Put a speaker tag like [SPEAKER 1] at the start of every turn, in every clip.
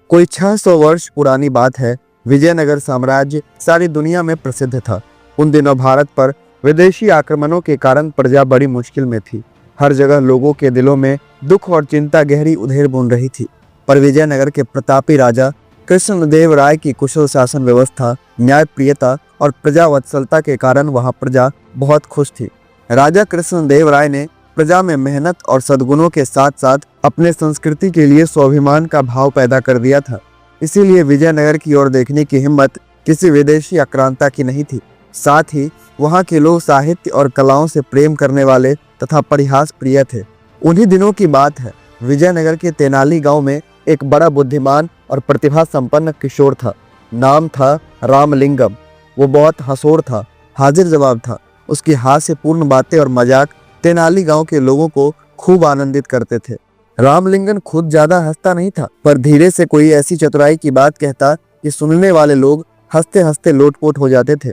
[SPEAKER 1] कोई 600 वर्ष पुरानी बात है। विजयनगर साम्राज्य सारी दुनिया में प्रसिद्ध था। उन दिनों भारत पर विदेशी आक्रमणों के कारण प्रजा बड़ी मुश्किल में थी। हर जगह लोगों के दिलों में दुख और चिंता गहरी उधेड़ बुन रही थी। पर विजयनगर के प्रतापी राजा कृष्णदेव राय की कुशल शासन व्यवस्था, न्यायप्रियता और प्रजावत्सलता के कारण वहां प्रजा बहुत खुश थी। राजा कृष्णदेव राय ने प्रजा में मेहनत और सद्गुणों के साथ साथ अपने संस्कृति के लिए स्वाभिमान का भाव पैदा कर दिया था। इसीलिए विजयनगर की ओर देखने की हिम्मत किसी विदेशी आक्रांता की नहीं थी। साथ ही वहां के लोग साहित्य और कलाओं से प्रेम करने वाले तथा परिहास प्रिय थे। उन्हीं दिनों की बात है। विजयनगर के तेनाली गांव में एक बड़ा बुद्धिमान और प्रतिभा संपन्न किशोर था। नाम था रामलिंगम। वो बहुत हंसोड़ था, हाजिर जवाब था। उसकी हास्यपूर्ण बातें और मजाक तेनाली गांव के लोगों को खूब आनंदित करते थे। रामलिंगम खुद ज्यादा हंसता नहीं था, पर धीरे से कोई ऐसी चतुराई की बात कहता कि सुनने वाले लोग हंसते हंसते लोटपोट हो जाते थे।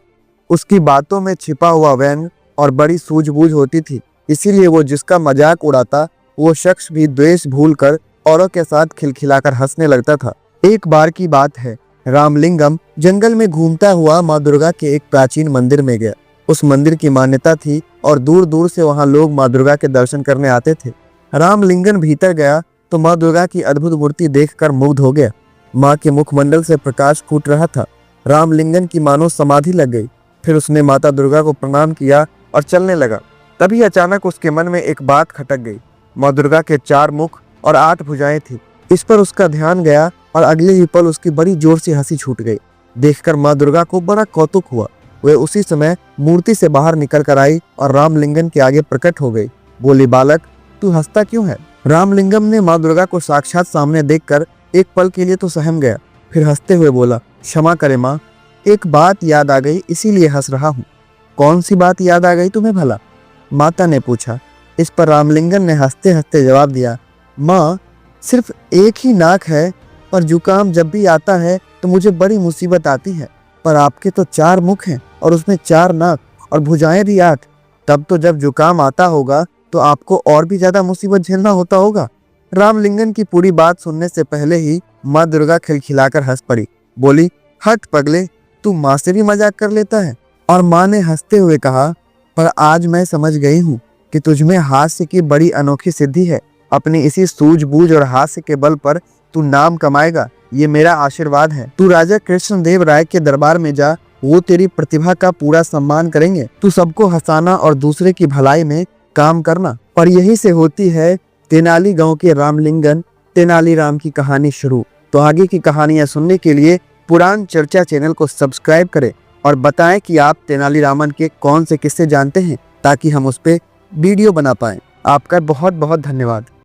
[SPEAKER 1] उसकी बातों में छिपा हुआ व्यंग और बड़ी सूझबूझ होती थी। इसीलिए वो जिसका मजाक उड़ाता वो शख्स भी द्वेष भूलकर औरों के साथ खिलखिलाकर हंसने लगता था। एक बार की बात है, रामलिंगम जंगल में घूमता हुआ माँ दुर्गा के एक प्राचीन मंदिर में गया। उस मंदिर की मान्यता थी और दूर दूर से वहां लोग माँ दुर्गा के दर्शन करने आते थे। रामलिंगम भीतर गया तो माँ दुर्गा की अद्भुत मूर्ति देखकर मुग्ध हो गया। माँ के मुखमंडल से प्रकाश फूट रहा था। रामलिंगम की मानो समाधि लग गई। फिर उसने माता दुर्गा को प्रणाम किया और चलने लगा। तभी अचानक उसके मन में एक बात खटक गई। माँ दुर्गा के 4 मुख और 8 भुजाएं थी। इस पर उसका ध्यान गया और अगले ही पल उसकी बड़ी जोर से हंसी छूट गई। देखकर माँ दुर्गा को बड़ा कौतुक हुआ। वह उसी समय मूर्ति से बाहर निकल कर आई और रामलिंगम के आगे प्रकट हो गई। बोली, बालक, तू हंसता क्यों है? रामलिंगम ने माँ दुर्गा को साक्षात सामने देखकर एक पल के लिए तो सहम गया। फिर हंसते हुए बोला, क्षमा करे माँ, एक बात याद आ गई, इसीलिए हंस रहा हूँ। कौन सी बात याद आ गई तुम्हें भला? माता ने पूछा। इस पर रामलिंगम ने हंसते हंसते जवाब दिया, माँ, सिर्फ एक ही नाक है, पर जुकाम जब भी आता है तो मुझे बड़ी मुसीबत आती है। पर आपके तो 4 मुख हैं और उसमें 4 नाक और भुजाएं भी 8। तब तो जब जुकाम आता होगा तो आपको और भी ज्यादा मुसीबत झेलना होता होगा। रामलिंगम की पूरी बात सुनने से पहले ही माँ दुर्गा खिलखिलाकर हंस पड़ी। बोली, हट पगले, तू माँ से भी मजाक कर लेता है। और माँ ने हंसते हुए कहा, पर आज मैं समझ गई हूँ कि तुझमें हास्य की बड़ी अनोखी सिद्धि है। अपनी इसी सूझबूझ और हास्य के बल पर तू नाम कमाएगा, ये मेरा आशीर्वाद है। तू राजा कृष्णदेव राय के दरबार में जा, वो तेरी प्रतिभा का पूरा सम्मान करेंगे। तू सबको हंसाना और दूसरे की भलाई में काम करना। पर यही से होती है तेनाली गांव के रामलिंगम तेनालीराम की कहानी शुरू। तो आगे की कहानियां सुनने के लिए पुराण चर्चा चैनल को सब्सक्राइब करें और बताएं कि आप तेनालीरामन के कौन से किस्से जानते हैं, ताकि हम उस पर वीडियो बना पाएं। आपका बहुत बहुत धन्यवाद।